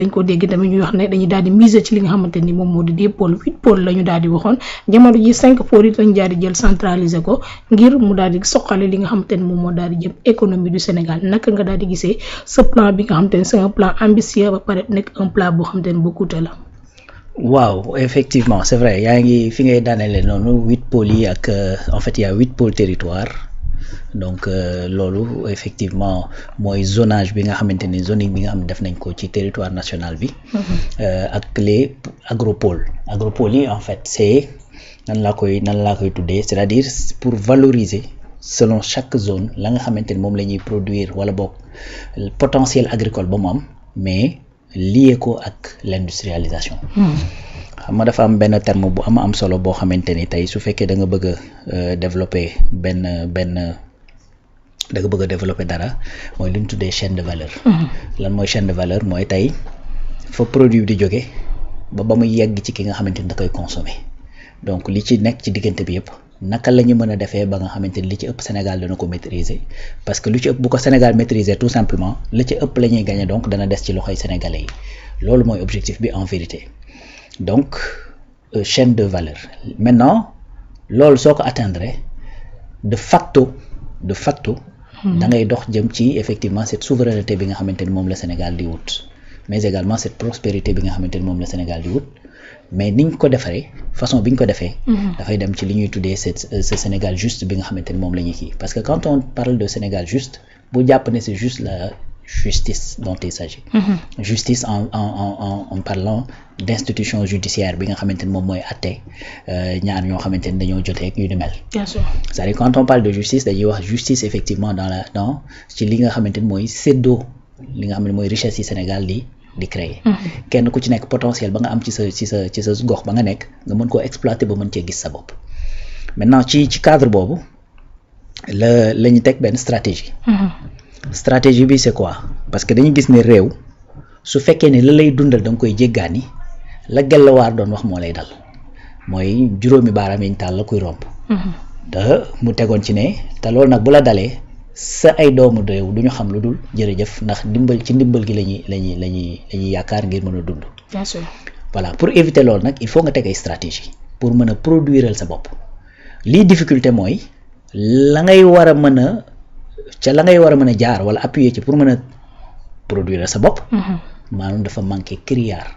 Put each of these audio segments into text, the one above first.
dañ ko dégg tamit ñuy wax ne dañuy daal di miser ci li nga xamante ni moom moo di des pôles 8 pôles la ñu daal di waxoon jamono ji 5 pôles it lañ daal di jël centraliser ko ngir mu daal di soqale li nga xamante ni moom moo daal di jëm économie du Sénégal naka nga daal di gisee ce plan bi nga xamante ni c'est un plan ambitieux ba pare nekk un plan boo xamante ni bu coûteux la. waaw effectivement c'est vrai yaa ngi fi ngay daanele noonu 8 pôles yi ak en fait il y a 8 pôles territoire donc loolu effectivement mooy zonage bi nga xamante ni zoning bi nga xam ne def nañ ko ci territoire national bi ak les agropoles yi en fait c'est nan laa koy tuddee c'est-à-dire pour valoriser selon chaque zone la nga xamante ni moom la ñuy produire wala boog potentiel agricole ba mu am mais lié ko ak l'industrialisation xam nga dafa am benn terme bu am solo boo xamante ni tey su fekkee da nga bëgg a développer da nga bëgg a développer dara mooy li ñu tuddee chaîne de valeur lan mooy chaîne de valeur mooy tey fa produit di jóge ba muy yegg ci ki nga xamante ni da koy consommer donc li ci nekk ci diggante bi yëpp naka la ñu mën a defee ba nga xamante ni li ci ëpp Sénégal dana ko maîtriser parce que lu ci ëpp bu ko Sénégal maîtriser tout simplement la ci ëpp la ñuy gagner donc dana des ci loxoy sénégalais yi loolu mooy objectif bi en vérité donc chaîne de valeur maintenant loolu soo ko atteindre de facto da ngay dox jëm ci effectivement cette souveraineté bi nga xamante ni moom la Sénégal di wut mais également cette prospérité bi nga xamante ni moom la Sénégal di wut mais niñ ko defaree façon bi ñu ko defee dafay dem ci li ñuy tuddee ce Sénégal juste bi nga xamante ni moom la ñuy kii parce que quand on parle de Sénégal juste bu jàpp ne c'est juste la justice dont il s'agit justice en parlant d'institution judiciaire bi nga xamante ni moom mooy atte ñaar ñoo xamante ni dañoo jotee ak yu ni mel bien sûr c'est-à-dire quand on parle de justice dañuy wax justice effectivement dans ci li nga xamante ni mooy séddoo li nga xam ne mooy richesse yi Sénégal di créer kenn ku ci nekk potentiel ba nga am ci sa gox ba nga nekk nga mën koo exploiter ba mën cee gis sa bopp maintenant ci cadre boobu la ñu teg benn stratégie bi c'est quoi parce que dañu gis ne réew su fekkee ne la lay dundal da nga koy jéggaani la Gelwaar doon wax moo lay dal mooy juróomi baaraam yi ñu taal la kuy romb da mu tegoon ci ne te loolu nag bu la dalee sa ay doomu réew du ñu xam lu dul jërëjëf ndax ndimbal gi lañuy yaakaar ngir mën a dund bien sûr voilà pour éviter loolu nag il faut nga teg ay stratégie pour mën a produire sa bopp lii difficulté mooy la ngay war a mën a jaar wala appuyer ci pour mën a produire sa bopp maanaam dafa manqué criard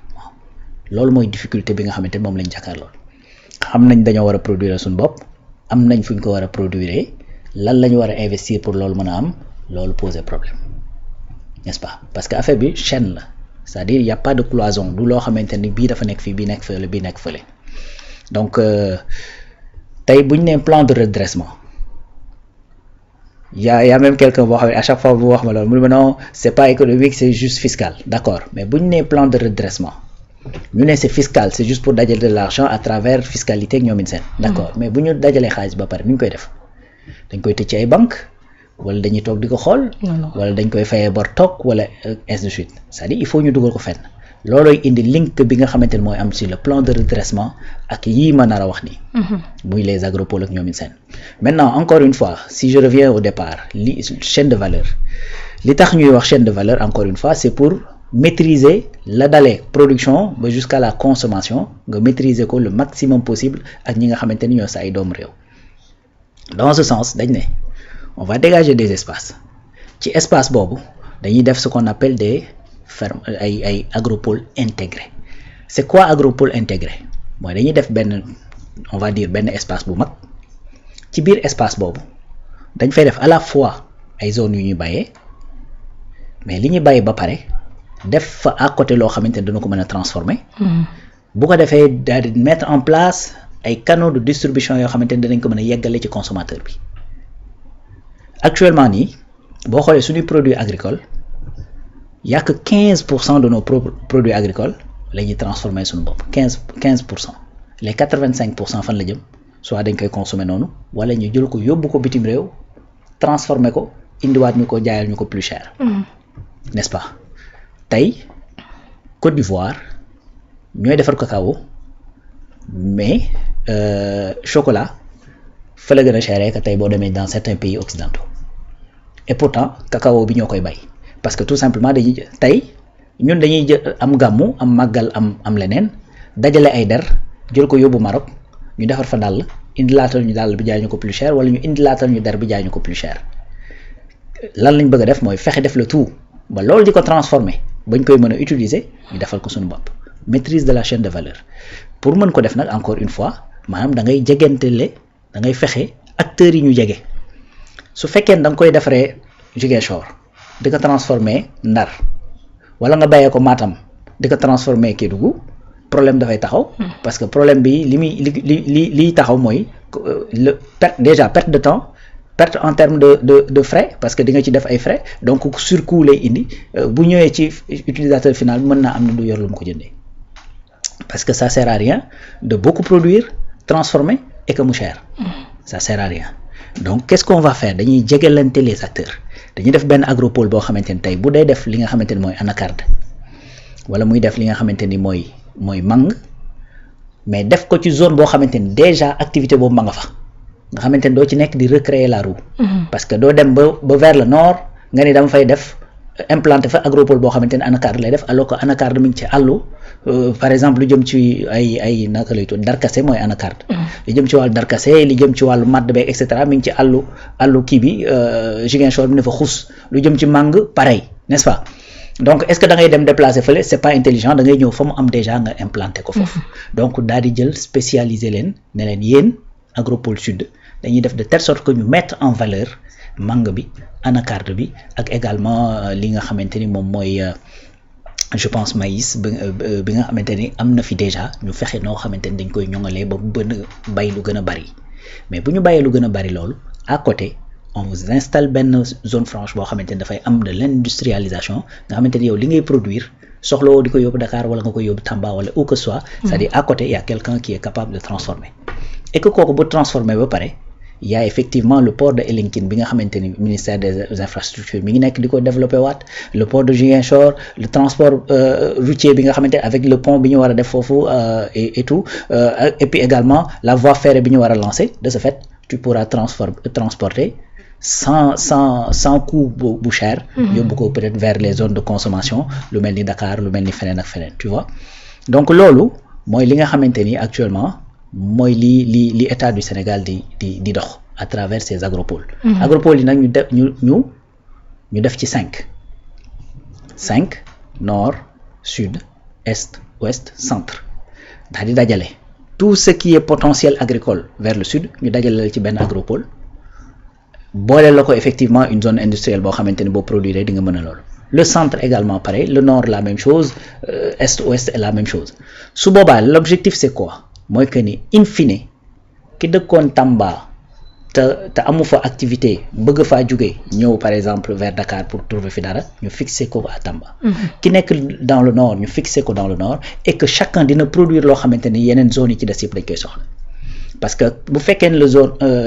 loolu mooy difficulté bi nga xamante moom lañ jàkkaarloo xam nañ dañoo war a produire suñu bopp am nañ fuñ ko war a produire lan la ñu war a investir pour loolu mën a am loolu poser problème n'est-ce pas parce que affaire bi chaîne la c'est-à-dire il y a pas de cloison du loo xamante ni bii dafa nekk fii bii nekk fële donc tey bu ñu nee plan de redressement y a même quelqu'un boo xam ne à chaque fois bu wax ma loolu mu ne ma non c'est pas économique c'est juste fiscal d'accord mais bu ñu nee plan de redressement ñu ne c'est fiscal c'est juste pour dajale de l'argent à travers fiscalité ak ñoomin seen d'accord mais bu ñu dajalee xaalis ba pare ni ñu koy def dañ koy tëj ci ay banque wala dañuy toog di ko xool wala dañ koy fayee bor toog wala ainsi de suite c'est-à-dire il faut ñu dugal ko fenn loolooy indi link bi nga xamante ne mooy am sur le plan de redressement ak yii ma nar a wax nii muy les agropoles ak ñoomin seen maintenant encore une fois si je reviens au départ chaîne de valeur li tax ñuy wax chaîne de valeur encore une fois c'est pour maîtriser la dalee production ba jusqu'à la consommation nga maîtriser ko le maximum possible ak ñi nga xamante ni ñoo sa ay doomu réew dans ce sens dañ ne on va dégager des espaces ci espace boobu dañuy def ce qu'on appelle des fermes ay agropoles intégrés c'est quoi agropole intégré mooy dañuy def benn on va dire benn espace bu mag ci biir espace boobu dañ fay def à la fois ay zones yu ñuy bàyyee mais li ñuy bàyyi ba pare def fa à côté loo xamante ne dana ko mën a transformer bu ko defee daal di mettre en place ay canaux de distribution yoo xamante ne danañ ko mën a yeggale ci consommateur bi actuellement nii boo xoolee suñuy produits agricoles y a que 15% de nos produits agricoles la ñuy transformer suñu bopp 15% les 85% fan la jëm soit dañ koy consommer noonu wala ñu jël ko yóbbu ko bitim réew transformer ko indiwaat ñu ko jaayal ñu ko plus cher n'est-ce pas tey Côte d'Ivoire ñooy defar cacao mais chocolat fa la gën a cher que tey boo demee dans certains pays occidentaux et pourtant cacao bi ñoo koy bay parce que tout simplement dañuy tey ñun dañuy am gàmmu am màggal am leneen dajale ay der jël ko yóbbu Maroc ñu defar fa dàll indilaatal ñu dàll bi jaay ñu ko plus cher wala ñu indilaatal ñu der bi jaay ñu ko plus cher lan lañ bëgg a def mooy fexe def le tout ba loolu di ko transformer bañ koy mën a utiliser ñu defal ko suñu bopp maîtrise de la chaîne de valeur pour mën ko def nag encore une fois maanaam da ngay jegantele da ngay fexe acteurs yi ñu jege su fekkee da nga koy defaree Ziguinchor di ko transformer Ndar wala nga bàyyee ko Matam di ko transformer Kédougou problème dafay taxaw parce que problème bi liy taxaw mooy perte de temps perte en termes de frais parce que di nga ci def ay frais donc surcoût lay indi bu ñëwee ci utilisateur final mën naa am ne du yor lu mu ko jëndee parce que ça sert à rien de beaucoup produire transformer et que mu cher ça sert à rien donc qu'est-ce qu'on va faire dañuy jegelante les acteurs dañuy def benn agropole boo xamante ni tey bu dee def li nga xamante ni mooy anacarde wala muy def li nga xamante ni mooy mang mais def ko ci zone boo xamante ni déjà activité boobu ma nga fa nga xamante ni doo ci nekk di recréer la roue parce que doo dem ba vers le nord nga ni dama fay def implanté fa agropole boo xamante ni anacarde lay def alors que anacarde mi ngi ci àllu par exemple lu jëm ci ay naka lay tudd darkase mooy anacarde li jëm ci wàllu darkase li jëm ci wàllu madd beeg et cetera mi ngi ci àllu kii bi Ziguinchor bi ne fa xus lu jëm ci mang pareil n'est-ce pas donc est-ce que da ngay dem déplacer fële c'est pas intelligent da ngay ñëw fa mu am déjà nga implanté ko foofu donc daal di jël spécialiser leen ne leen yéen agropole sud dañuy def de telle sorte que ñu mettre en valeur mangue bi anacarde bi ak également li nga xamante ni moom mooy je pense maïs bi nga xamante ni am na fi déjà ñu fexe noo xamante ni dañ koy ñoŋalee ba bay lu gën a bari mais bu ñu bàyyee lu gën a bari loolu à côté on vous installe benn zone franche boo xamante ni dafay am de l'industrialisation nga xamante ni yow li ngay produire soxlawoo di ko yóbbu Dakar wala nga koy yóbbu Tamba wala où que soit c'est-à-dire à côté il y a quelqu'un qui est capable de transformer et que kooku bu transformer ba pare il y a effectivement le port de Elinkine bi nga xamante ni ministère des infrastructures mi ngi nekk di ko développer waat le port de Ziguinchor le transport routier bi nga xamante ni avec le pont bi ñu war a def foofu et tout et puis également la voie ferrée bi ñu war a lancer de ce fait tu pourras transporter sans coût bu cher yóbbu ko peut-être vers les zones de consommation lu mel ni Dakar lu mel ni feneen ak feneen tu vois donc loolu mooy li nga xamante ni actuellement mooy li état du Sénégal di dox à travers ces agropoles agropoles yi nag ñu def ci 5 nord sud est ouest centre daal di dajale tout ce qui est potentiel agricole vers le sud ñu dajale ci benn agropole boole la ko effectivement une zone industrielle boo xamante ni boo produire di nga mën a loolu le centre également pareil le nord la même chose est ouest est la même chose su boobaa l'objectif c'est quoi mooy que ni in fine ki dëkkoon Tamba te amu fa activité bëgg faa jóge ñëw par exemple vers Dakar pour trouver fi dara ñu fixer ko à Tamba ki nekk dans le nord ñu fixer ko dans le nord et que chacun dina produire loo xamante ni yeneen zones yi ci des yëpp dañ koy soxla parce que bu fekkee ne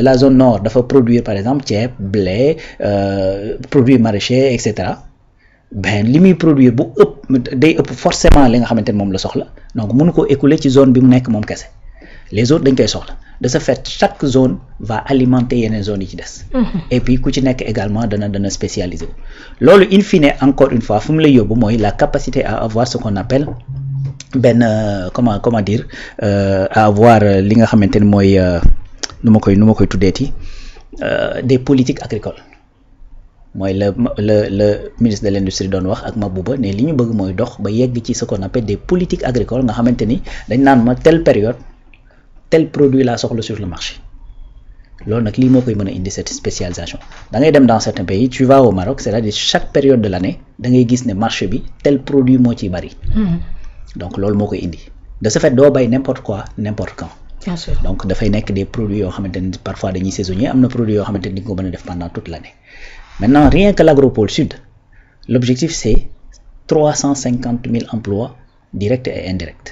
la zone nord dafa produire par exemple ceeb blé produits maraîchers et cetera ben li muy produire bu day ëpp forcément li nga xamante ni moom la soxla donc mënu ko écouler ci zone bi mu nekk moom kese les autres dañ koy soxla de ce fait chaque zone va alimenter yeneen zones yi ci des et puis ku ci nekk également dana spécialisé wu loolu in fine encore une fois fu mu lay yóbbu mooy la capacité à avoir ce qu'on appelle benn comment dire à avoir li nga xamante ni mooy nu ma koy tuddeeti des politiques agricoles mooy le ministre de l'industrie doon wax ak Mabouba ne li ñu bëgg mooy dox ba yegg ci ce qu'on appelle des politiques agricoles nga xamante ni dañ naan ma telle période tel produit laa soxla sur le marché loolu nag lii moo koy mën a indi cette spécialisation da ngay dem dans certains pays tu vas au Maroc c'est-à-dire chaque période de l'année da ngay gis ne marché bi tel produit moo ciy bari donc loolu moo koy indi de ce fait doo bay n'importe quoi n'importe quand bien sûr donc dafay nekk des produits yoo xamante ni parfois dañuy saisonnier am na produits yoo xamante ni nga ko mën a def pendant toute l'année maintenant rien que l'agropole sud l'objectif c'est 350 000 emplois directs et indirects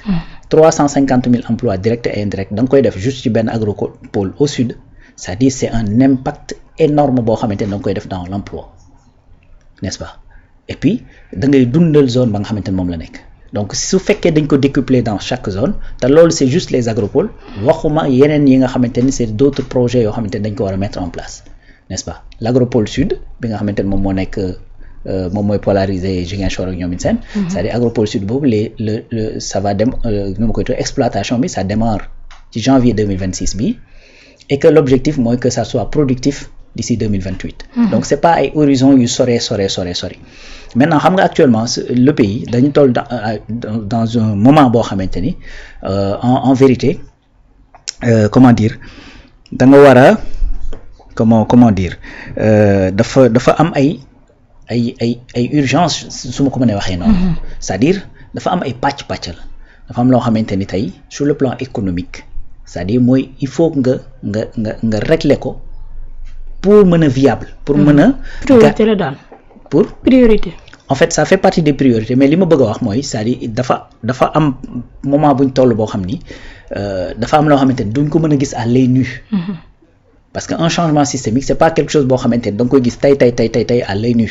350 000 emplois directs et indirects da nga koy def juste ci benn agropole au sud c'est-à-dire c'est un impact énorme boo xamante ni da nga koy def dans l'emploi n'est-ce pas et puis da ngay dundal zone ba nga xamante ni moom la nekk donc su fekkee dañ ko décupler dans chaque zone te loolu c'est juste les agropoles waxuma yeneen yi nga xamante ni c'est d'autres projets yoo xamante ni dañ ko war a mettre en place n'est-ce pas l'agropole sud bi nga xamante ni moom moo nekk moom mooy polariser Ziguinchor ak ñoom seen. c'est-à-dire agropole sud boobu ça va dem nu ma koy tuddee exploitation bi ça démarre ci janvier 2026 bi et que l'objectif mooy que ça soit productif d'ici 2028. Donc c'est pas ay horizon yu sore. Maintenant xam nga actuellement le pays dañu toll dans un moment boo xamante ni en vérité comment dire da nga war a comment dire dafa am ay urgence su ma ko mënee waxee noonu. C'est-à-dire dafa am ay pàcc la dafa am loo xamante ni tey sur le plan économique c'est-à-dire mooy il faut nga régler ko pour mën a viable. pour mën a priorité la daal. pour priorité. En fait ça fait partie des priorités mais li ma bëgg a wax mooy c'est-à-dire dafa am moment buñ toll boo xam ni dafa am loo xamante ni duñ ko mën a gis à l'œil nu. Parce que un changement systémique c'est pas quelque chose boo xamante ni da nga koy gis tey à l'œil nu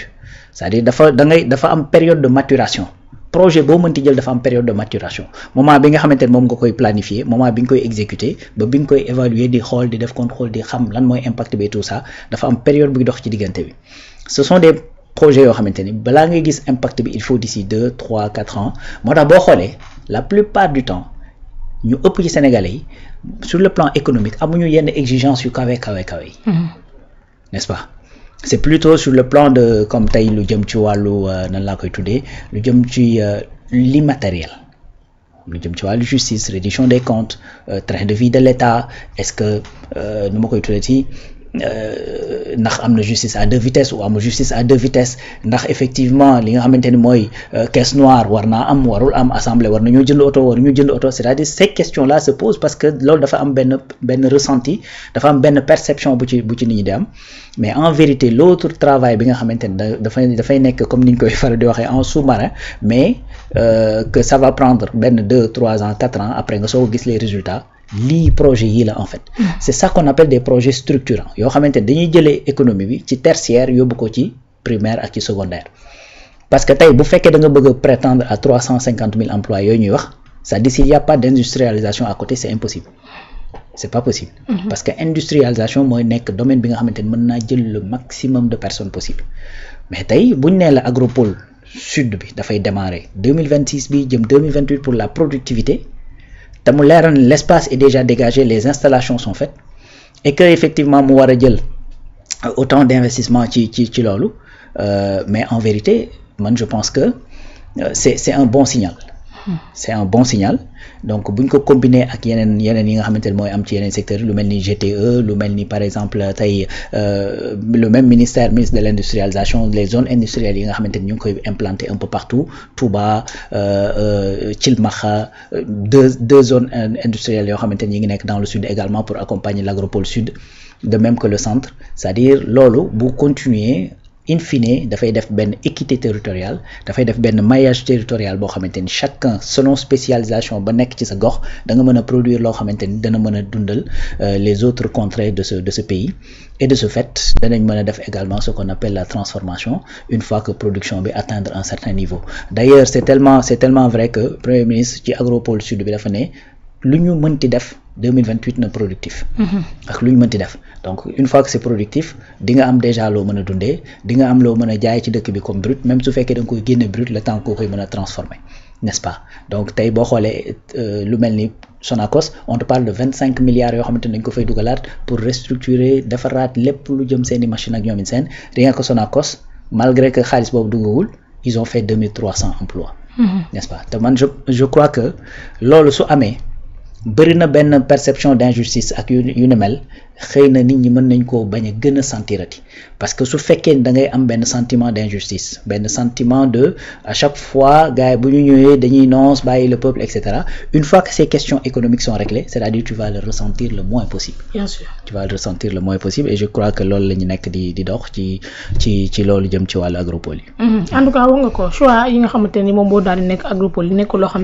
c'est-à-dire dafa am période de maturation. Projet boo mënti jël dafa am période de maturation moment bi nga xamante ne moom nga koy planifier moment bi nga koy exécuter ba bi nga koy évaluer di xool di def contrôle di xam lan mooy impact bi et tout ça dafa am période buy dox ci diggante bi ce sont des projets yoo xamante ni balaa ngay gis impact bi il faut d'ici 2, 3, 4 ans moo tax boo xoolee la plupart du temps ñu ëpp ci Sénégalais yi sur le plan économique amuñu yenn exigence yu kawe n'est-ce pas. C'est plutôt sur le plan de comme tey lu jëm ci wàllu nan laa koy tuddee lu jëm ci l'immatériel lu jëm ci wàllu justice reddition des comptes train de vie de l'État est-ce que nu ma koy tuddee ci ndax am na justice à deux vitesses ou amul justice à deux vitesses ndax effectivement li nga xamante ni mooy caisse noire war naa am warul am assemblée war nañoo jënd oto c'est-à-dire ces questions là se posent parce que loolu dafa am benn ressenti dafa am benn perception bu ci nit ñi di am mais en vérité l'autre travail bi nga xamante ni dafay nekk comme ni ñu koy faral di waxee en sous-marin mais que ça va prendre 2, 3 ans 4 ans après nga soog a gis les résultats lii projet yii la en fait c'est ça qu'on appelle des projets structurants yoo xamante ne dañuy jëlee économie bi ci tertiaire yóbbu ko ci primaire ak ci secondaire parce que tey bu fekkee da nga bëgg a prétendre à 350 000 emplois yooyu ñuy wax c'est-à-dire s'il y a pas d'industrialisation à côté c'est impossible c'est pas possible parce que industrialisation mooy nekk domaine bi nga xamante ne mën naa jël le maximum de personnes possible mais tey buñ nee la agropole sud bi dafay démarrer 2026 bi jëm 2028 pour la productivité te mu leeral l'espace est déjà dégagé les installations sont faites et que effectivement mu war a jël autant d'investissement ci loolu mais en vérité man je pense que c'est un bon signal donc buñ ko combiner ak yeneen yi nga xamante ne mooy am ci yeneen secteurs lu mel ni GTE lu mel ni par exemple tey le même ministre de l'industrialisation les zones industrielles yi nga xamante ni ñu ngi koy implanter un peu partout Touba Thilmakha deux zones industrielles yoo xamante ni ñu ngi nekk dans le sud également pour accompagner l'agropole sud de même que le centre c'est-à-dire loolu bu continuer in fine dafay def benn équité territoriale dafay def benn maillage territorial boo xamante ni chacun selon spécialisation ba nekk ci sa gox da nga mën a produire loo xamante ni dana mën a dundal les autres contrées de ce pays et de ce fait danañ mën a def également ce qu'on appelle la transformation une fois que production bi atteindre un certain niveau d'ailleurs c'est tellement vrai que Premier ministre ci agropole sud bi dafa ne lu ñu mënti def 2028 na productif ak lu ñu mënti def donc une fois que c'est productif di nga am déjà loo mën a dundee di nga am loo mën a jaay ci dëkk bi comme brut même su fekkee da nga koy génne brut le temps koo koy mën a transformer n'est-ce pas donc tey boo xoolee lu mel ni Sonacos on te parle de 25 milliards yoo xamante ne dañ ko fay dugalaat pour restructurer defaraat lépp lu jëm seeni machine ak ñoom seen rien que Sonacos malgré que xaalis boobu duggawul ils ont fait 2300 emplois n'est-ce pas te man je crois que loolu su amee bëri na benn perception d'injustice ak yu ni mel xëy na nit ñi mën nañ koo bañ a gën a sentirati parce que su fekkee da ngay am benn sentiment d'injustice benn sentiment de à chaque fois gars yi bu ñu ñëwee dañuy noos bàyyi le peuple etc. Une fois que ces questions économiques sont réglées c'est-à-dire tu vas le ressentir le moins possible. Bien sûr. Tu vas le ressentir le moins possible et je crois que loolu la ñu nekk di dox ci loolu jëm ci wàllu agropole yi. En tout cas wax nga ko choix yi nga xamante ni moom boo daal di nekk agropole yi nekk loo xam